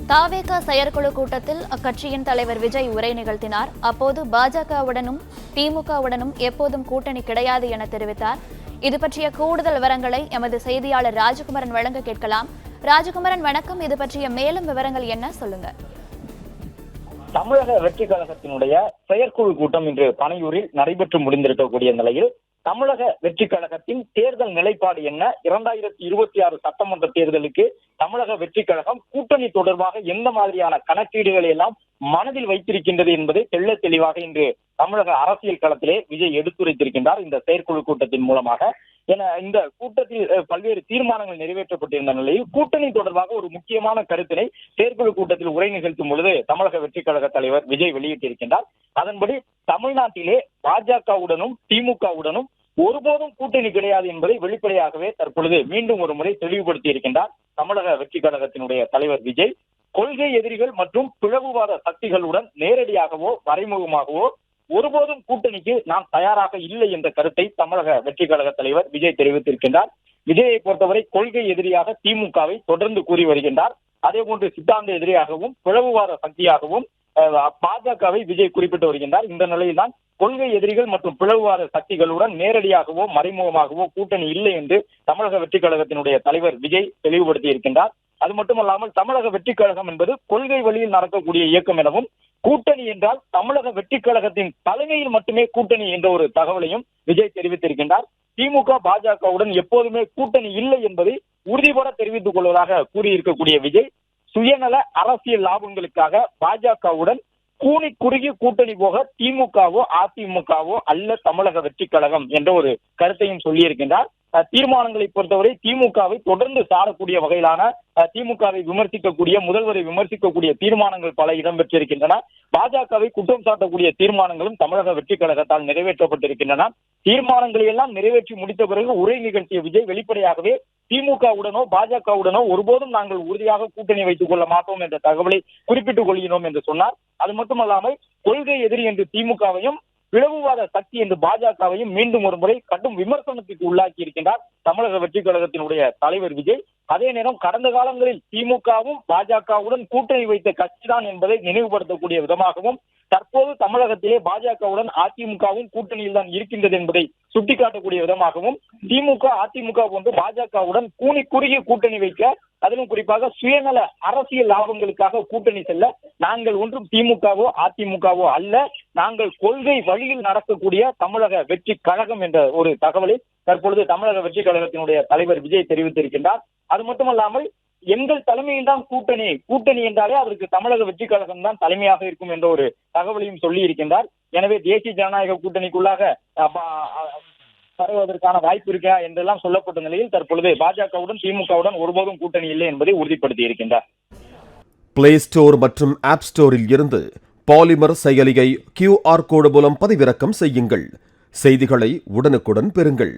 தாவேகா செயற்குழு கூட்டத்தில் அக்கட்சியின் தலைவர் விஜய் உரை நிகழ்த்தினார். அப்போது பாஜகவுடனும் திமுகவுடனும் எப்போதும் கூட்டணி கிடையாது என தெரிவித்தார். இது பற்றிய கூடுதல் விவரங்களை எமது செய்தியாளர் ராஜகுமரன் வழங்க கேட்கலாம். ராஜகுமரன் வணக்கம். இது பற்றிய மேலும் விவரங்கள் என்ன சொல்லுங்க? தமிழக வெற்றி கழகத்தினுடைய செயற்குழு கூட்டம் இன்று பனையூரில் நடைபெற்று முடிந்திருக்கக்கூடிய நிலையில் தமிழக வெற்றி கழகத்தின் தேர்தல் நிலைப்பாடு என்ன, 2026 சட்டமன்ற தேர்தலுக்கு தமிழக வெற்றி கழகம் கூட்டணி தொடர்பாக எந்த மாதிரியான கணக்கீடுகளை எல்லாம் மனதில் வைத்திருக்கின்றது என்பதை தெள்ள தெளிவாக இன்று தமிழக அரசியல் களத்திலே விஜய் எடுத்துரைத்திருக்கின்றார் இந்த செயற்குழு கூட்டத்தின் மூலமாக. என இந்த கூட்டத்தில் பல்வேறு தீர்மானங்கள் நிறைவேற்றப்பட்டிருந்த நிலையில் கூட்டணி தொடர்பாக ஒரு முக்கியமான கருத்தினை செயற்குழு கூட்டத்தில் உரை நிகழ்த்தும் பொழுது தமிழக வெற்றி கழக தலைவர் விஜய் வெளியிட்டிருக்கின்றார். அதன்படி தமிழ்நாட்டிலே பாஜகவுடனும் திமுகவுடனும் ஒருபோதும் கூட்டணி கிடையாது என்பதை வெளிப்படையாகவே தற்பொழுது மீண்டும் ஒரு முறை தெளிவுபடுத்தி இருக்கின்றார் தமிழக வெற்றி கழகத்தினுடைய தலைவர் விஜய். கொள்கை எதிரிகள் மற்றும் பிளவுவாத சக்திகளுடன் நேரடியாகவோ மறைமுகமாகவோ ஒருபோதும் கூட்டணிக்கு நாம் தயாராக இல்லை என்ற கருத்தை தமிழக வெற்றி கழக தலைவர் விஜய் தெரிவித்திருக்கின்றார். விஜயை பொறுத்தவரை கொள்கை எதிரியாக திமுகவை தொடர்ந்து கூறி வருகின்றார். அதே போன்று சித்தாந்த எதிரியாகவும் பிளவுவாத சக்தியாகவும் பாஜகவை விஜய் குறிப்பிட்டு வருகின்றார். இந்த நிலையில்தான் கொள்கை எதிரிகள் மற்றும் பிளவுவாத சக்திகளுடன் நேரடியாகவோ மறைமுகமாகவோ கூட்டணி இல்லை என்று தமிழக வெற்றி கழகத்தினுடைய தலைவர் விஜய் தெளிவுபடுத்தி இருக்கின்றார். அது மட்டுமல்லாமல் தமிழக வெற்றி கழகம் என்பது கொள்கை வழியில் நடக்கக்கூடிய இயக்கம் எனவும் கூட்டணி என்றால் தமிழக வெற்றி கழகத்தின் தலைமையில் மட்டுமே கூட்டணி என்ற ஒரு தகவலையும் விஜய் தெரிவித்திருக்கின்றார். திமுக பாஜகவுடன் எப்போதுமே கூட்டணி இல்லை என்பதை உறுதிபட தெரிவித்துக் கொள்வதாக கூறியிருக்கக்கூடிய விஜய் சுயநல அரசியல் லாபங்களுக்காக பாஜகவுடன் கூனி குறுகி கூட்டணி போக திமுகவோ அதிமுகவோ அல்ல தமிழக வெற்றி கழகம் என்ற ஒரு கருத்தையும் சொல்லியிருக்கின்றார். தீர்மானங்களை பொறுத்தவரை திமுகவை தொடர்ந்து சாடக்கூடிய வகையிலான திமுகவை விமர்சிக்கக்கூடிய, முதல்வரை விமர்சிக்கக்கூடிய தீர்மானங்கள் பல இடம்பெற்றிருக்கின்றன. பாஜகவை குற்றம் சாட்டக்கூடிய தீர்மானங்களும் தமிழக வெற்றி கழகத்தால் நிறைவேற்றப்பட்டிருக்கின்றன. தீர்மானங்களை எல்லாம் நிறைவேற்றி முடித்த பிறகு உரை நிகழ்த்திய விஜய் வெளிப்படையாகவே திமுகவுடனோ பாஜகவுடனோ ஒருபோதும் நாங்கள் உறுதியாக கூட்டணி வைத்துக் கொள்ள மாட்டோம் என்ற தகவலை குறிப்பிட்டுக் கொள்கிறோம் என்று சொன்னார். அது மட்டுமல்லாமல் கொள்கை எதிரி என்று திமுகவையும் பிளவுவாத சக்தி என்று பாஜகவையும் மீண்டும் ஒரு முறை கடும் விமர்சனத்துக்கு உள்ளாக்கி இருக்கின்றார் தமிழக வெற்றி கழகத்தினுடைய தலைவர் விஜய். அதே நேரம் கடந்த காலங்களில் திமுகவும் பாஜகவுடன் கூட்டணி வைத்த கட்சிதான் என்பதை நினைவுபடுத்தக்கூடிய விதமாகவும் தற்போது தமிழகத்திலே பாஜகவுடன் அதிமுகவும் கூட்டணியில் தான் இருக்கின்றது என்பதை சுட்டிக்காட்டக்கூடிய விதமாகவும் திமுக அதிமுக போன்று பாஜகவுடன் கூனி குறுகிய கூட்டணி வைக்க, அதிலும் குறிப்பாக சுயநல அரசியல் லாபங்களுக்காக கூட்டணி செல்ல நாங்கள் ஒன்றும் திமுகவோ அதிமுகவோ அல்ல, நாங்கள் கொள்கை வழியில் நடக்கக்கூடிய தமிழக வெற்றி கழகம் என்ற ஒரு தகவலை தற்பொழுது தமிழக வெற்றி கழகத்தினுடைய தலைவர் விஜய் தெரிவித்திருக்கின்றார். அது மட்டுமல்லாமல் எங்கள் தலைமையில் தான் கூட்டணி என்றாலே அதற்கு தமிழக வெற்றி கழகம் தான் தலைமையாக இருக்கும் என்ற ஒரு தகவலையும் சொல்லி இருக்கின்றார். எனவே தேசிய ஜனநாயக கூட்டணிக்குள்ளாக பரவுவதற்கான வாய்ப்பு இருக்கா என்றெல்லாம் சொல்லப்பட்ட நிலையில் தற்பொழுது பாஜகவுடன் திமுகவுடன் ஒருபோதும் கூட்டணி இல்லை என்பதை உறுதிப்படுத்தி இருக்கின்றார். பிளே ஸ்டோர் மற்றும் ஆப் ஸ்டோரில் இருந்து பாலிமர் செயலியை QR கோடு மூலம் பதிவிறக்கம் செய்யுங்கள். செய்திகளை உடனுக்குடன் பெறுங்கள்.